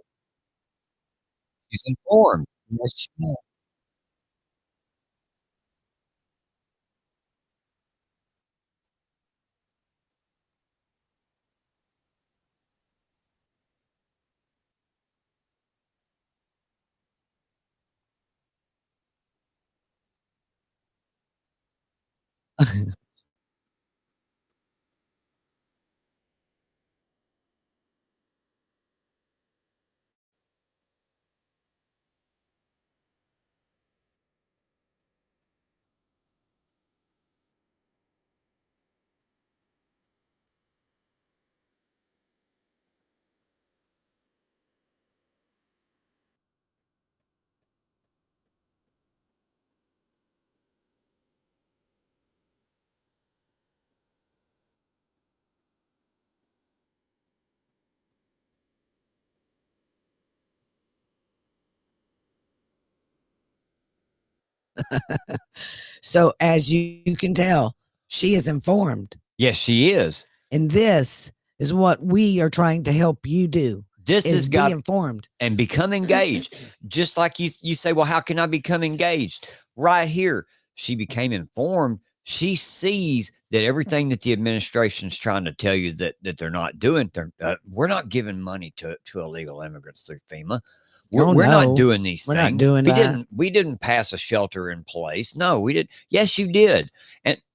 She's informed. Yes, she is. So as you can tell, she is informed. Yes, she is. And this is what we are trying to help you do. This Is has be got informed. and become engaged. Just like you say, well, how can I become engaged? Right here, she became informed. She sees that everything that the administration is trying to tell you that they're not doing. We're not giving money to illegal immigrants through FEMA. We're no, not doing these we're things. not doing that. We didn't pass a shelter in place. No, we did. Yes, you did.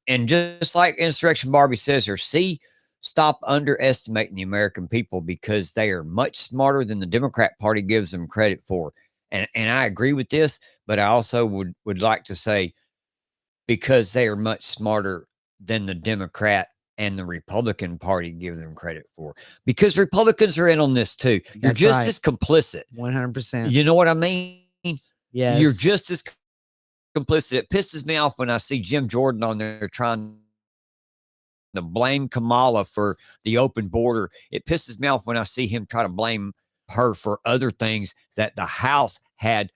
And just like Insurrection Barbie says here, stop underestimating the American people because they are much smarter than the Democrat Party gives them credit for. And I agree with this, but I also would like to say because they are much smarter than the Democrat and the Republican Party give them credit for. Because Republicans are in on this too. You're That's just right. as complicit. 100%. You know what I mean? Yes. You're just as complicit. It pisses me off when I see Jim Jordan on there trying to blame Kamala for the open border. It pisses me off when I see him try to blame her for other things that the House had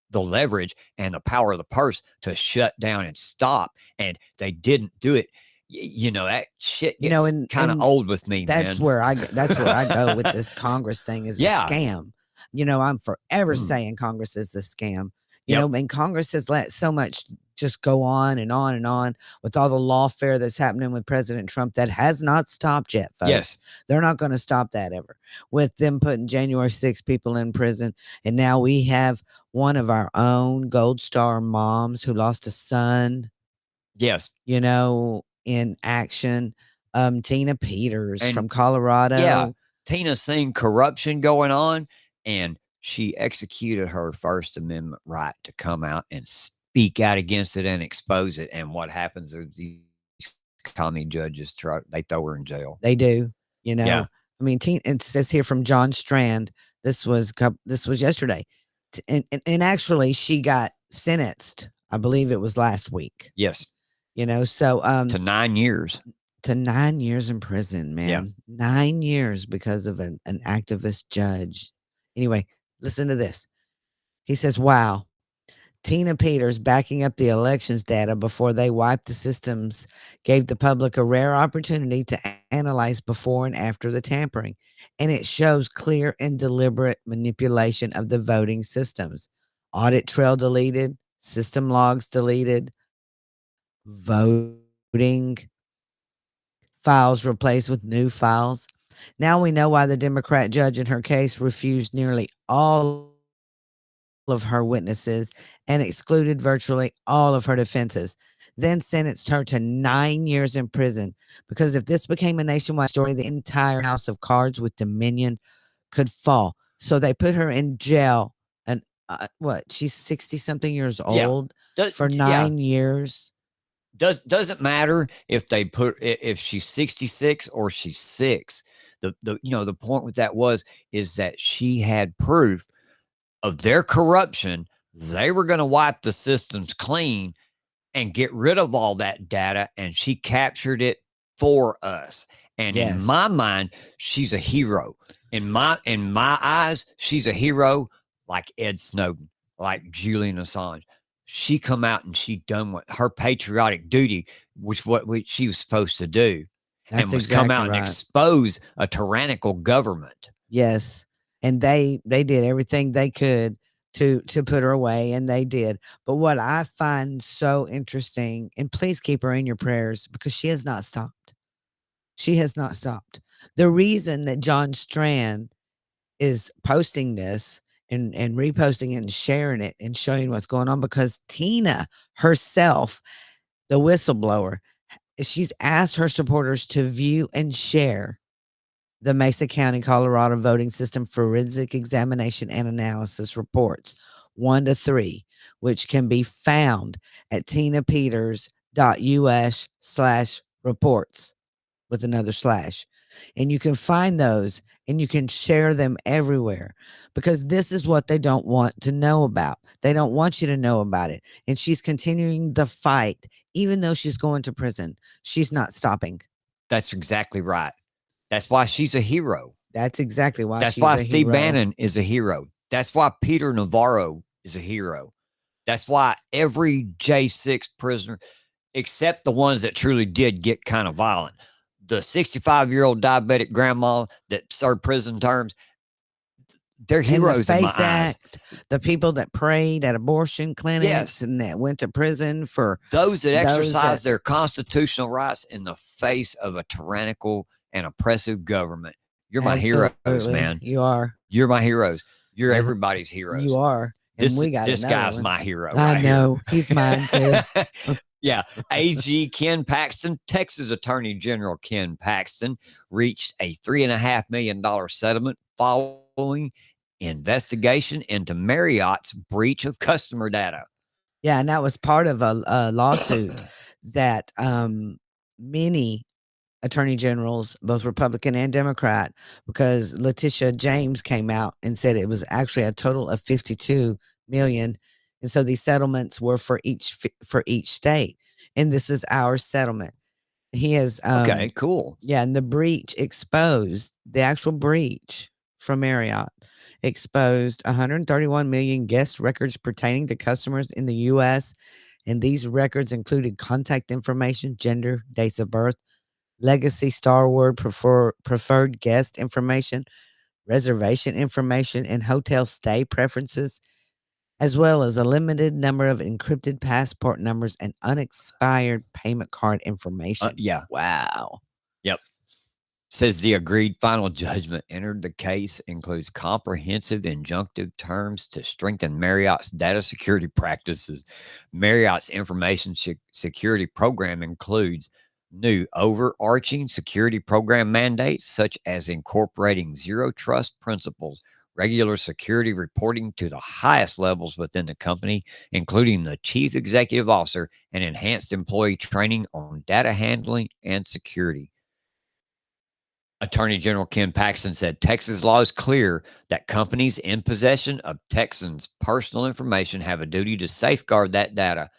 the leverage and the power of the purse to shut down and stop, and they didn't do it. You know, that shit gets kind of old with me, that's man. where I go with this Congress thing is a scam. You know, I'm forever saying Congress is a scam. You know, and Congress has let so much just go on and on and on with all the lawfare that's happening with President Trump that has not stopped yet, folks. Yes. They're not going to stop that ever. With them putting January 6 people in prison. And now we have one of our own Gold Star moms who lost a son. Yes. You know, in action. Tina Peters And from Colorado. Yeah. Tina seen corruption going on, and she executed her First Amendment right to come out and speak out against it and expose it. And what happens is these commie judges they throw her in jail. They do, you know. Yeah. I mean, it says here from John Strand. This was yesterday, and actually she got sentenced. I believe it was last week. Yes. You know, so to 9 years. To 9 years in prison, man. Yeah. 9 years because of an activist judge. Anyway, listen to this. He says, wow, Tina Peters backing up the elections data before they wiped the systems gave the public a rare opportunity to analyze before and after the tampering. And it shows clear and deliberate manipulation of the voting systems. Audit trail deleted, system logs deleted, voting files replaced with new files. Now we know why the Democrat judge in her case refused nearly all of her witnesses and excluded virtually all of her defenses, then sentenced her to 9 years in prison. Because if this became a nationwide story, the entire house of cards with Dominion could fall. So they put her in jail. And she's 60-something years old for 9 years. Doesn't matter if she's 66 or she's 6. The point with that is that she had proof of their corruption. They were going to wipe the systems clean and get rid of all that data, and she captured it for us. And in my mind, she's a hero. In my eyes, she's a hero like Ed Snowden, like Julian Assange. She come out and she done what her patriotic duty, which what she was supposed to do. That's and was exactly come out and expose a tyrannical government. Yes. And they did everything they could to put her away, and they did. But what I find so interesting, and please keep her in your prayers because she has not stopped. She has not stopped. The reason that John Strand is posting this and reposting it and sharing it and showing what's going on, because Tina herself, the whistleblower, she's asked her supporters to view and share the Mesa County, Colorado voting system forensic examination and analysis reports 1 to 3, which can be found at tinapeters.us/reports with another slash. And you can find those and you can share them everywhere, because this is what they don't want to know about. They don't want you to know about it. And she's continuing the fight, even though she's going to prison. She's not stopping. That's exactly right. That's why she's a hero. That's exactly why That's why Steve Bannon is a hero. That's why Peter Navarro is a hero. That's why every J6 prisoner, except the ones that truly did get kind of violent, the 65-year-old diabetic grandma that served prison terms, they're And the heroes in my FACE eyes. Act, the people that prayed at abortion clinics Yes. and that went to prison for Those that those exercise that- their constitutional rights in the face of a tyrannical and oppressive government. You're my heroes, Absolutely, man. you are. You're my heroes. You're And everybody's heroes. You are. And This we got this another guy's one. my hero. I right know. He's mine too. Yeah. AG Ken Paxton, Texas Attorney General Ken Paxton, reached a $3.5 million settlement following investigation into Marriott's breach of customer data. Yeah, and that was part of a lawsuit that many attorney generals, both Republican and Democrat, because Letitia James came out and said it was actually a total of 52 million. And so these settlements were for each state. And this is our settlement. He has Okay, cool. Yeah, and the breach exposed the actual breach from Marriott exposed 131 million guest records pertaining to customers in the US, and these records included contact information, gender, dates of birth, legacy, Starward, preferred guest information, reservation information, and hotel stay preferences, as well as a limited number of encrypted passport numbers and unexpired payment card information. Yeah. Wow. Yep. Says the agreed final judgment entered the case includes comprehensive injunctive terms to strengthen Marriott's data security practices. Marriott's information security program includes new overarching security program mandates, such as incorporating zero trust principles, regular security reporting to the highest levels within the company, including the chief executive officer, and enhanced employee training on data handling and security. Attorney General Ken Paxton said Texas law is clear that companies in possession of Texans' personal information have a duty to safeguard that data.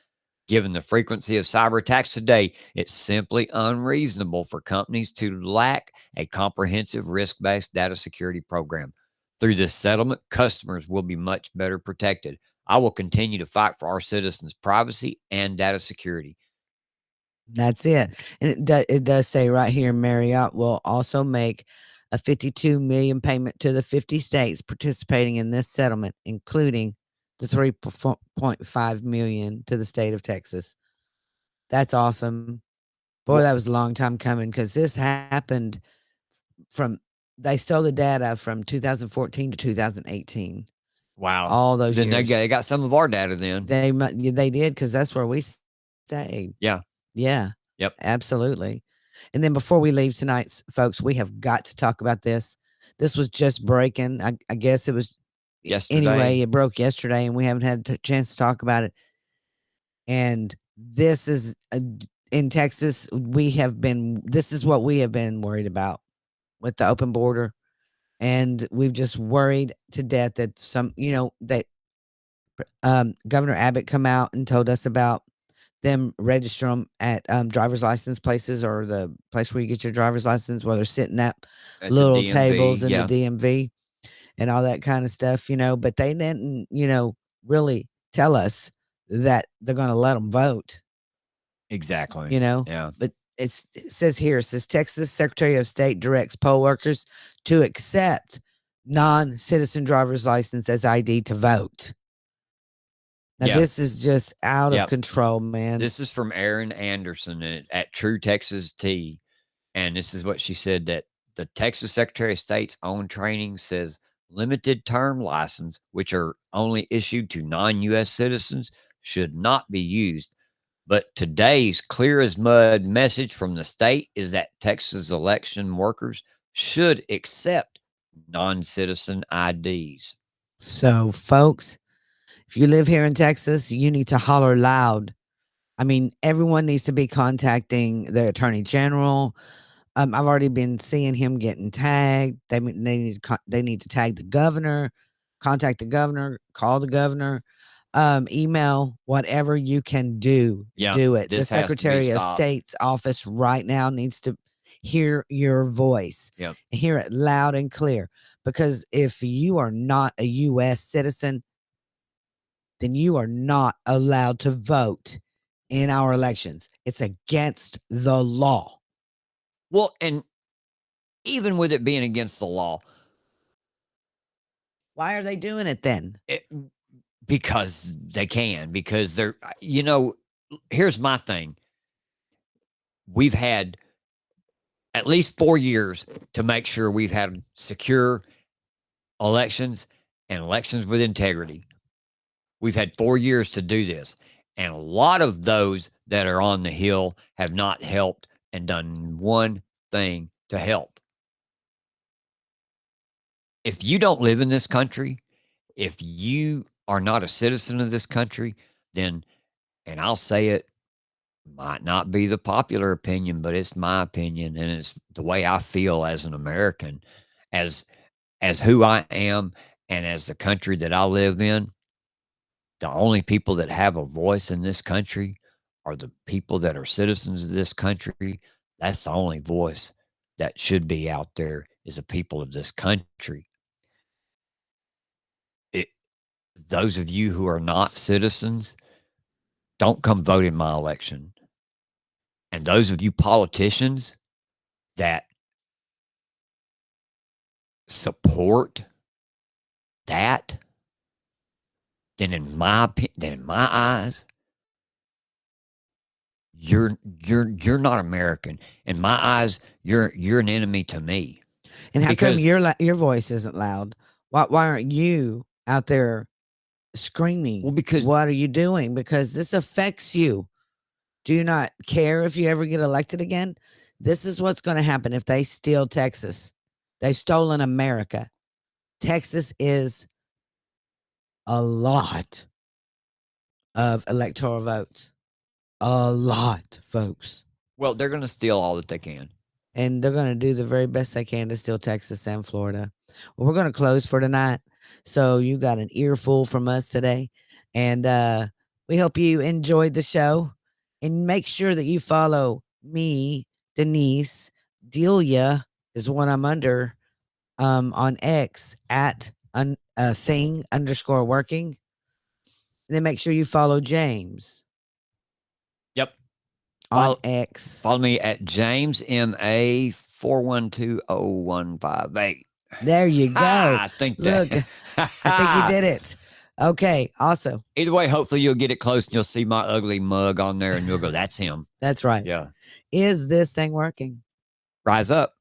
Given the frequency of cyber attacks today, it's simply unreasonable for companies to lack a comprehensive risk-based data security program. Through this settlement, customers will be much better protected. I will continue to fight for our citizens' privacy and data security. That's it. And it does say right here, Marriott will also make a 52 million payment to the 50 states participating in this settlement, including the 3.5 million to the state of Texas. That's awesome. Boy, that was a long time coming because this happened they stole the data from 2014 to 2018. Wow. All those then years. They got some of our data then. They did because that's where we stayed. Yeah. Yeah. Yep. Absolutely. And then before we leave tonight, folks, we have got to talk about this. This was just breaking. I guess it was yesterday. Anyway, it broke yesterday, and we haven't had a chance to talk about it. And this is in Texas. This is what we have been worried about with the open border. And we've just worried to death that that Governor Abbott come out and told us about them register them at driver's license places or the place where you get your driver's license, where they're sitting at little tables in the DMV and all that kind of stuff, but they didn't, really tell us that they're going to let them vote. Exactly. Yeah. But it says here, Texas Secretary of State directs poll workers to accept non-citizen driver's license as ID to vote. Now, this is just out of control, man. This is from Erin Anderson at True Texas Tea. And this is what she said, that the Texas Secretary of State's own training says limited term license, which are only issued to non-U.S. citizens, should not be used. But today's clear as mud message from the state is that Texas election workers should accept non-citizen IDs. So, folks, if you live here in Texas, you need to holler loud. I mean, everyone needs to be contacting the Attorney General. I've already been seeing him getting tagged. They need to tag the governor, contact the governor, call the governor, email, whatever you can do. Do it. The Secretary of State's office right now needs to hear your voice. Hear it loud and clear. Because if you are not a U.S. citizen, then you are not allowed to vote in our elections. It's against the law. Well, and even with it being against the law, Why are they doing it then? because they can, because they're, here's my thing. We've had at least 4 years to make sure we've had secure elections and elections with integrity. We've had 4 years to do this. And a lot of those that are on the Hill have not helped and done one thing to help. If you don't live in this country, if you are not a citizen of this country, then, and I'll say it, might not be the popular opinion, but it's my opinion, and it's the way I feel as an American, as who I am, and as the country that I live in. The only people that have a voice in this country are the people that are citizens of this country. That's the only voice that should be out there, is the people of this country. Those of you who are not citizens, don't come vote in my election. And those of you politicians that support that, then in my eyes, you're not American. In my eyes, you're an enemy to me. And how come your voice isn't loud? Why aren't you out there screaming? Well, because what are you doing? Because this affects you. Do you not care if you ever get elected again? This is what's going to happen if they steal Texas. They've stolen America. Texas is a lot of electoral votes. A lot, folks. Well, they're going to steal all that they can. And they're going to do the very best they can to steal Texas and Florida. Well, we're going to close for tonight. So you got an earful from us today. And we hope you enjoyed the show. And make sure that you follow me, Denise. Delia is what I'm under on X at thing_working. And then make sure you follow James. Yep. On X. Follow me at James MA 4120158. There you go. I think that. Look, I think you did it. Okay, awesome. Either way, hopefully you'll get it close and you'll see my ugly mug on there and you'll go, that's him. That's right. Yeah. Is this thing working? Rise up.